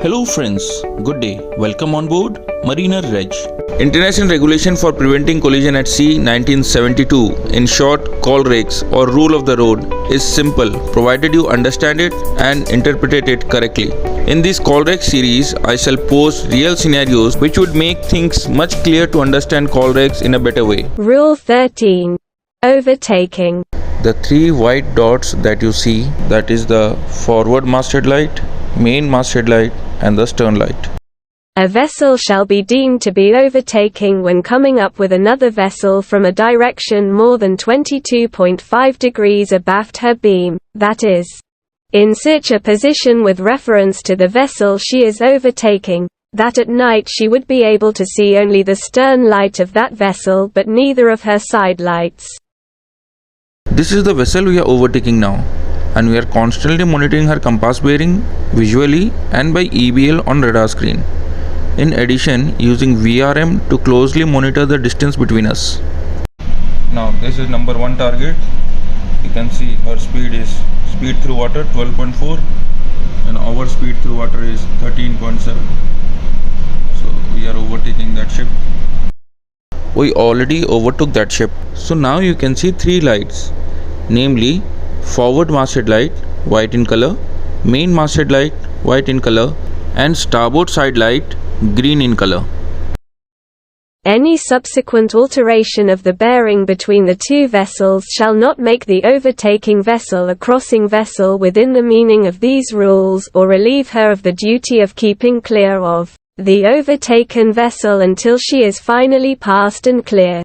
Hello friends, good day. Welcome on board Mariner Reg. International Regulation for Preventing Collision at Sea 1972, in short COLREGS or Rule of the Road, is simple provided you understand it and interpret it correctly. In this COLREGS series, I shall pose real scenarios which would make things much clearer to understand COLREGS in a better way. Rule 13. Overtaking. The three white dots that you see, that is the forward masthead light, main masthead light and the stern light. A vessel shall be deemed to be overtaking when coming up with another vessel from a direction more than 22.5 degrees abaft her beam, that is, in such a position with reference to the vessel she is overtaking, that at night she would be able to see only the stern light of that vessel but neither of her side lights. This is the vessel we are overtaking now, and we are constantly monitoring her compass bearing visually and by EBL on radar screen. In addition, using VRM to closely monitor the distance between us. Now this is number 1 target. You can see her speed through water 12.4 and our speed through water is 13.7. So we are overtaking that ship. We already overtook that ship. So now you can see 3 lights, namely forward masthead light white in color, main masthead light white in color and starboard side light green in color. Any subsequent alteration of the bearing between the two vessels shall not make the overtaking vessel a crossing vessel within the meaning of these rules or relieve her of the duty of keeping clear of the overtaken vessel until she is finally passed and clear.